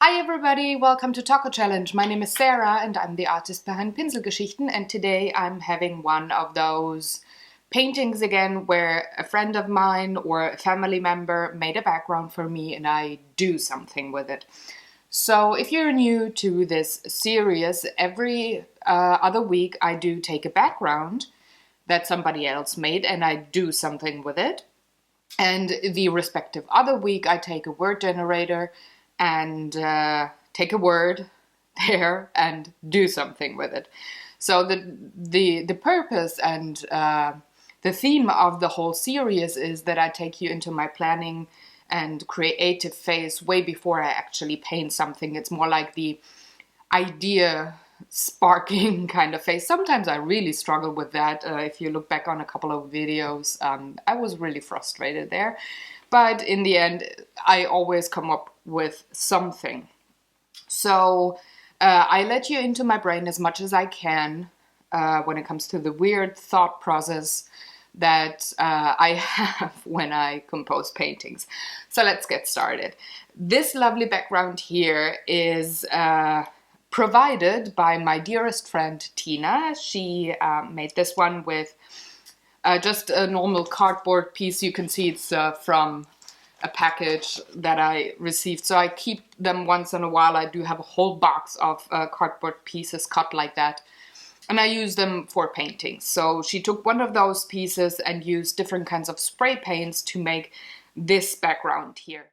Hi everybody, welcome to Talk-ohhh-Challenge. My name is Sarah and I'm the artist behind Pinselgeschichten, and today I'm having one of those paintings again where a friend of mine or a family member made a background for me and I do something with it. So if you're new to this series, every other week I do take a background that somebody else made and I do something with it. And the respective other week I take a word generator and take a word there and do something with it. So the purpose and the theme of the whole series is that I take you into my planning and creative phase way before I actually paint something. It's more like the idea sparking kind of phase. Sometimes I really struggle with that. If you look back on a couple of videos, I was really frustrated there. But in the end, I always come up with something. So I let you into my brain as much as I can when it comes to the weird thought process that I have when I compose paintings. So let's get started. This lovely background here is provided by my dearest friend Tina. She made this one with just a normal cardboard piece. You can see it's from a package that I received. So I keep them once in a while. I do have a whole box of cardboard pieces cut like that. And I use them for painting. So she took one of those pieces and used different kinds of spray paints to make this background here.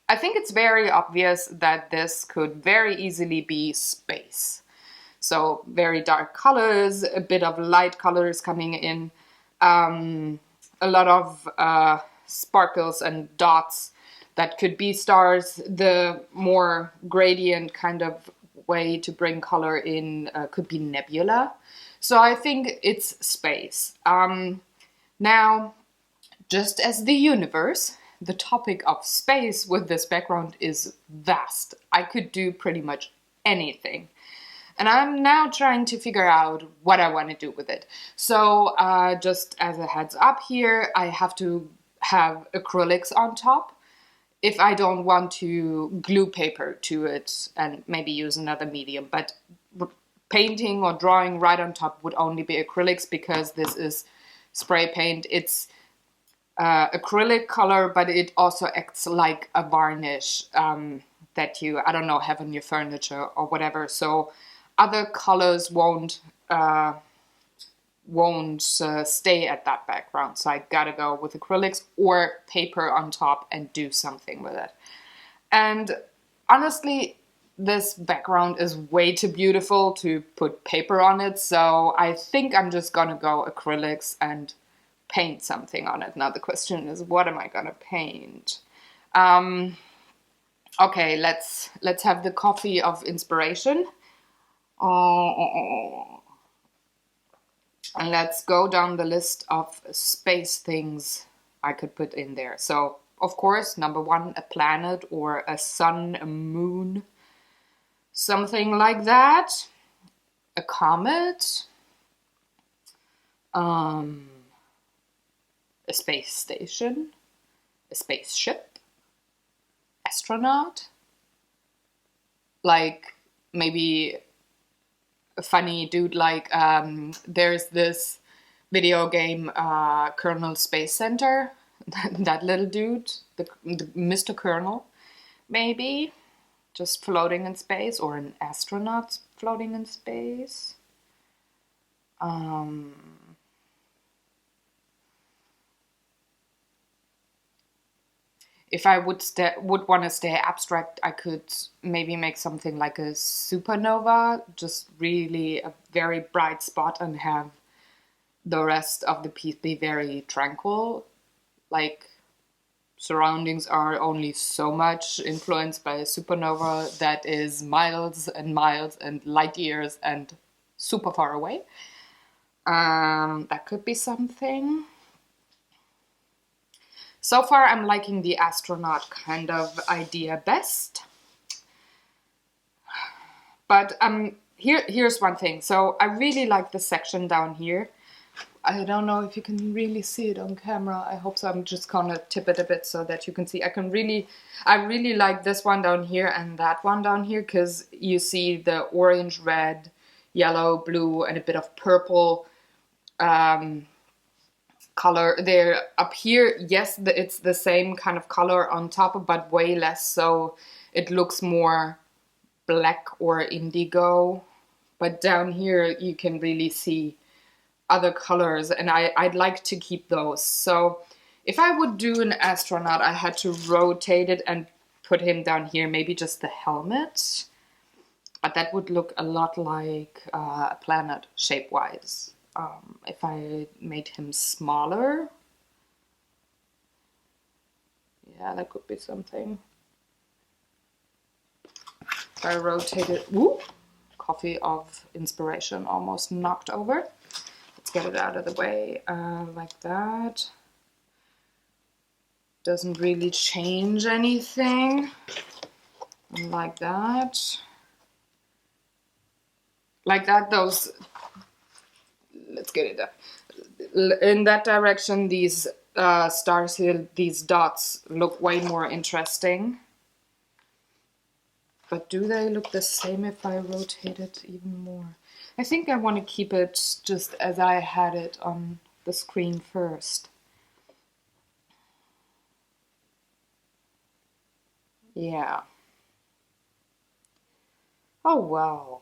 I think it's very obvious that this could very easily be space. So very dark colors, a bit of light colors coming in, a lot of sparkles and dots that could be stars. The more gradient kind of way to bring color in could be nebula. So I think it's space. Now, just as the universe, the topic of space with this background is vast. I could do pretty much anything. And I'm now trying to figure out what I want to do with it. So just as a heads up here, I have to have acrylics on top if I don't want to glue paper to it and maybe use another medium. But painting or drawing right on top would only be acrylics because this is spray paint. It's acrylic color, but it also acts like a varnish that you, I don't know, have on your furniture or whatever. So other colors won't stay at that background. So I gotta go with acrylics or paper on top and do something with it. And honestly, this background is way too beautiful to put paper on it. So I think I'm just gonna go acrylics and paint something on it. Now the question is, what am I gonna paint? Okay, let's have the coffee of inspiration. And let's go down the list of space things I could put in there. So, of course, number one, a planet or a sun, a moon, something like that. A comet. A space station. A spaceship. Astronaut. Like, maybe a funny dude, like there's this video game Colonel Space Center, that little dude, the Mr. Colonel, maybe just floating in space, or an astronaut floating in space. If I would want to stay abstract, I could maybe make something like a supernova, just really a very bright spot, and have the rest of the piece be very tranquil. Like, surroundings are only so much influenced by a supernova that is miles and miles and light years and super far away. That could be something. So far, I'm liking the astronaut kind of idea best. But here's one thing. So I really like the section down here. I don't know if you can really see it on camera. I hope so. I'm just gonna tip it a bit so that you can see. I really like this one down here and that one down here, because you see the orange, red, yellow, blue, and a bit of purple color there. Up here, yes, it's the same kind of color on top, but way less, so it looks more black or indigo. But down here you can really see other colors, and I'd like to keep those. So if I would do an astronaut, I had to rotate it and put him down here, maybe just the helmet, but that would look a lot like a planet shape-wise. If I made him smaller, yeah, that could be something. If I rotate it, whoop, coffee of inspiration almost knocked over. Let's get it out of the way, like that. Doesn't really change anything. Like that. Like that, those, let's get it up. In that direction, these stars here, these dots, look way more interesting. But do they look the same if I rotate it even more? I think I want to keep it just as I had it on the screen first. Yeah. Oh, wow.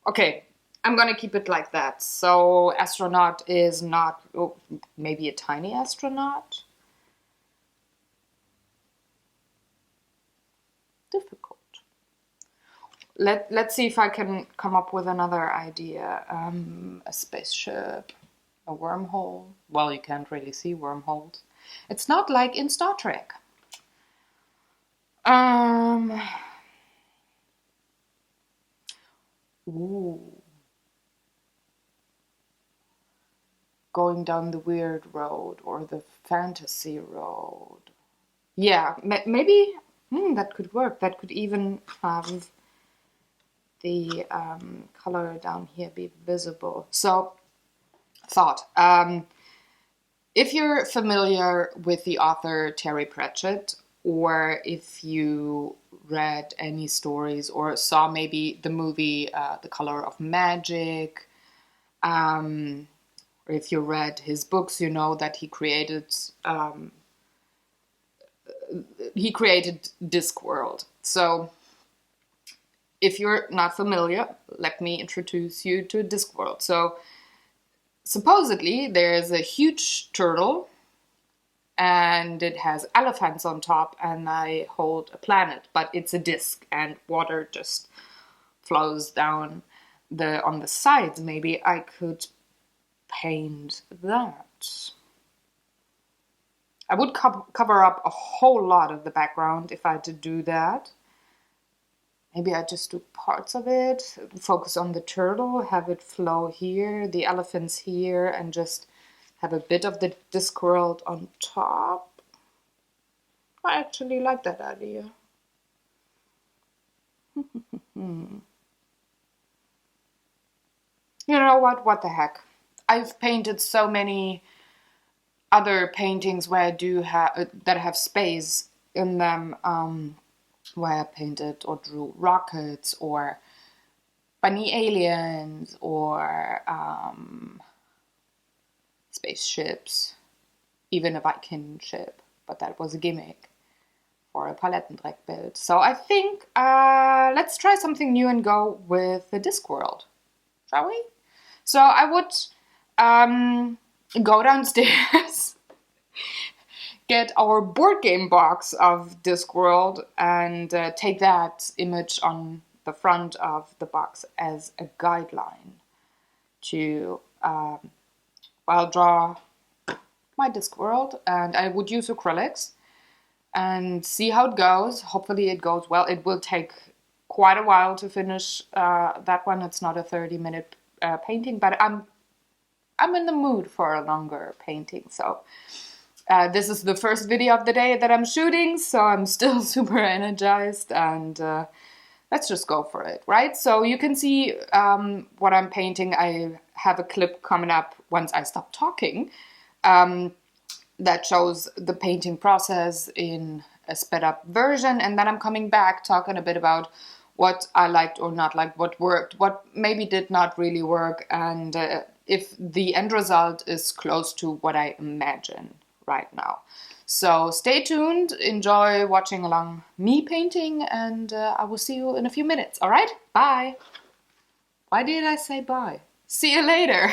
Okay, I'm gonna keep it like that. So astronaut is not, oh, maybe a tiny astronaut? Difficult. Let's see if I can come up with another idea. A spaceship, a wormhole. Well, you can't really see wormholes. It's not like in Star Trek. Ooh. Going down the weird road or the fantasy road. Yeah, maybe that could work. That could even have the color down here be visible. So, thought. If you're familiar with the author Terry Pratchett, or if you read any stories or saw maybe the movie The Color of Magic, if you read his books, you know that he created Discworld. So if you're not familiar, let me introduce you to Discworld. So supposedly there's a huge turtle and it has elephants on top and they hold a planet, but it's a disc and water just flows down on the sides. Maybe I could paint that. I would cover up a whole lot of the background if I had to do that. Maybe I just do parts of it, focus on the turtle, have it flow here, the elephants here, and just have a bit of the Discworld on top. I actually like that idea. You know what? What the heck? I've painted so many other paintings where I do have that have space in them, where I painted or drew rockets or bunny aliens or spaceships, even a Viking ship, but that was a gimmick for a Palettendreck-build. So I think let's try something new and go with the Discworld, shall we? So I would go downstairs, get our board game box of Discworld and take that image on the front of the box as a guideline to draw my Discworld. And I would use acrylics and see how it goes. Hopefully it goes well. It will take quite a while to finish that one. It's not a 30-minute painting, but I'm in the mood for a longer painting. So this is the first video of the day that I'm shooting, so I'm still super energized, and let's just go for it, right? So you can see what I'm painting. I have a clip coming up once I stop talking that shows the painting process in a sped up version, and then I'm coming back talking a bit about what I liked or not liked, what worked, what maybe did not really work, and if the end result is close to what I imagine right now. So stay tuned, enjoy watching along me painting, and I will see you in a few minutes, all right? Bye! Why did I say bye? See you later!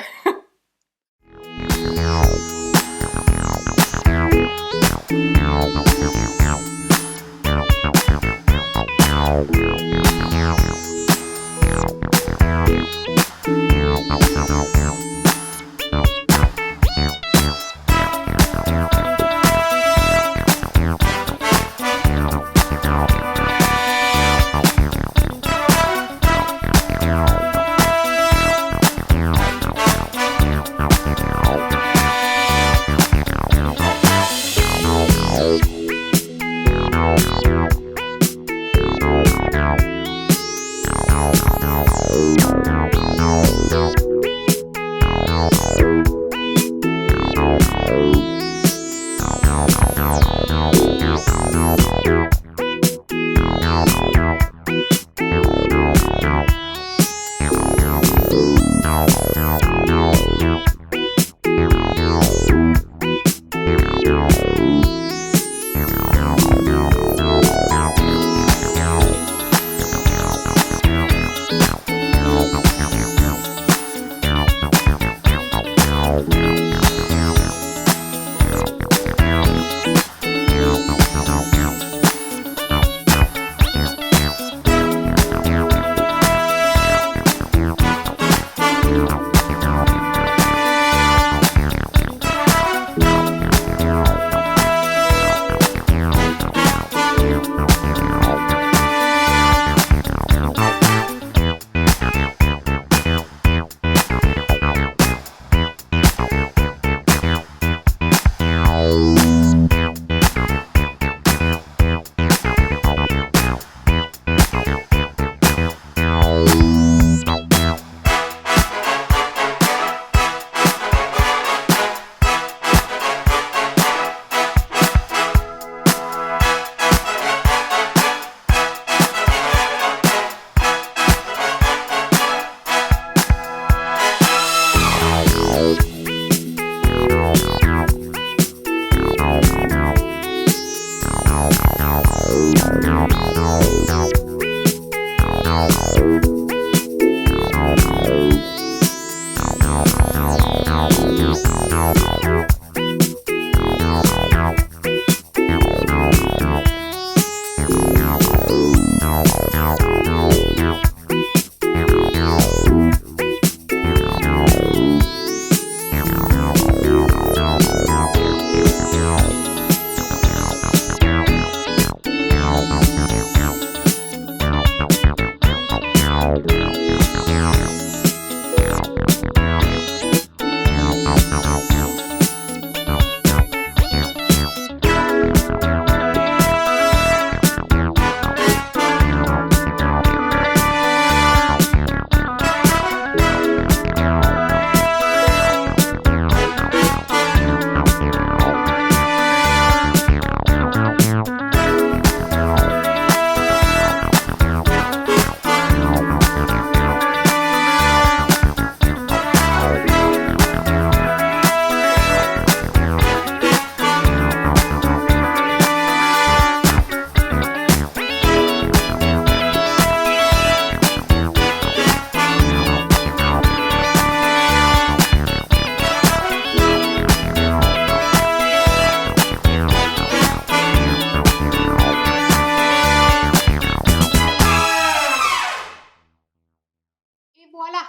Voila!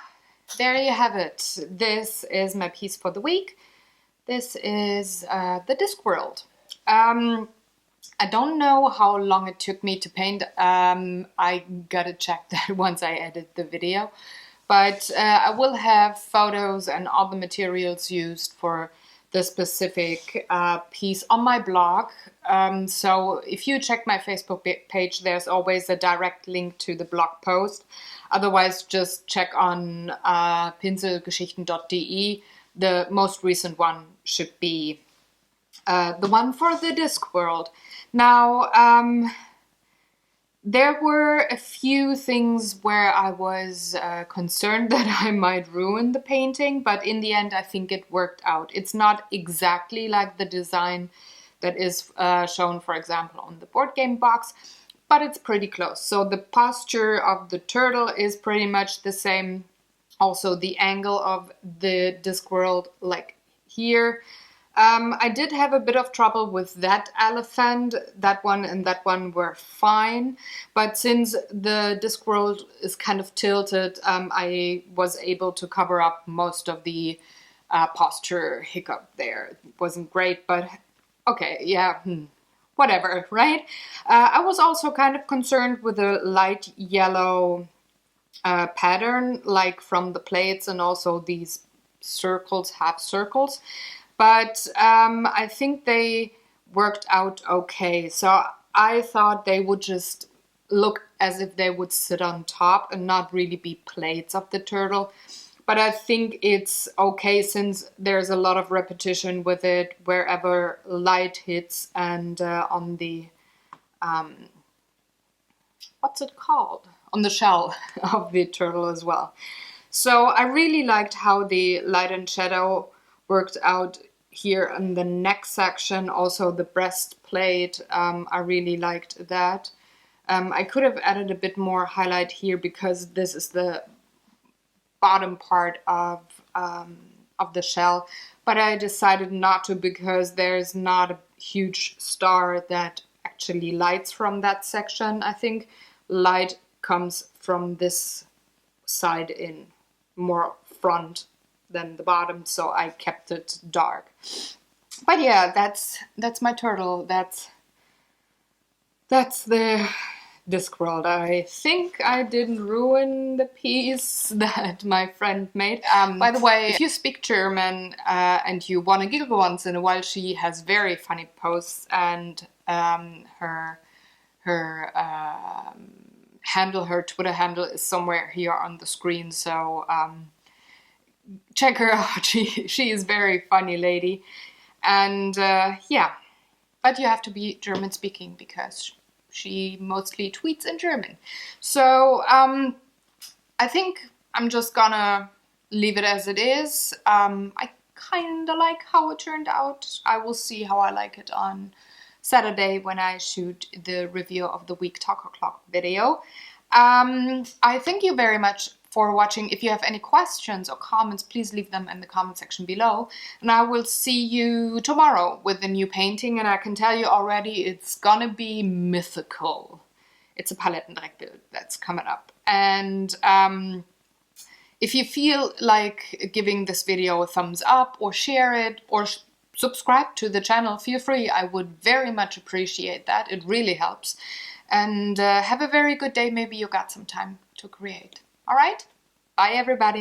There you have it. This is my piece for the week. This is the Discworld. I don't know how long it took me to paint. I gotta check that once I edit the video. But I will have photos and all the materials used for the specific piece on my blog. So if you check my Facebook page, there's always a direct link to the blog post. Otherwise, just check on pinselgeschichten.de. The most recent one should be the one for the Discworld. Now, there were a few things where I was concerned that I might ruin the painting, but in the end I think it worked out. It's not exactly like the design that is shown, for example, on the board game box, but it's pretty close. So the posture of the turtle is pretty much the same. Also the angle of the Discworld, like here. I did have a bit of trouble with that elephant. That one and that one were fine. But since the Discworld is kind of tilted, I was able to cover up most of the posture hiccup there. It wasn't great, but okay, yeah, whatever, right? I was also kind of concerned with the light yellow pattern, like from the plates and also these circles, half circles. But I think they worked out okay. So I thought they would just look as if they would sit on top and not really be plates of the turtle. But I think it's okay since there's a lot of repetition with it wherever light hits and on the, what's it called? On the shell of the turtle as well. So I really liked how the light and shadow worked out here in the neck section. Also the breastplate, I really liked that. I could have added a bit more highlight here because this is the bottom part of the shell, but I decided not to because there's not a huge star that actually lights from that section. I think light comes from this side in, more front than the bottom, so I kept it dark. But yeah, that's my turtle. That's the Discworld. I think I didn't ruin the piece that my friend made. By the way, if you speak German and you want to giggle once in a while, she has very funny posts, and her handle, her Twitter handle is somewhere here on the screen, so check her out. She is very funny lady. And yeah, but you have to be German speaking because she mostly tweets in German. So I think I'm just gonna leave it as it is. I kinda like how it turned out. I will see how I like it on Saturday when I shoot the review of the week Talk-ohhh-Clock video. I thank you very much for watching. If you have any questions or comments, please leave them in the comment section below. And I will see you tomorrow with a new painting, and I can tell you already it's gonna be mythical. It's a Palettendreckbild that's coming up. And if you feel like giving this video a thumbs up or share it or subscribe to the channel, feel free. I would very much appreciate that. It really helps. And have a very good day. Maybe you got some time to create. All right? Bye, everybody.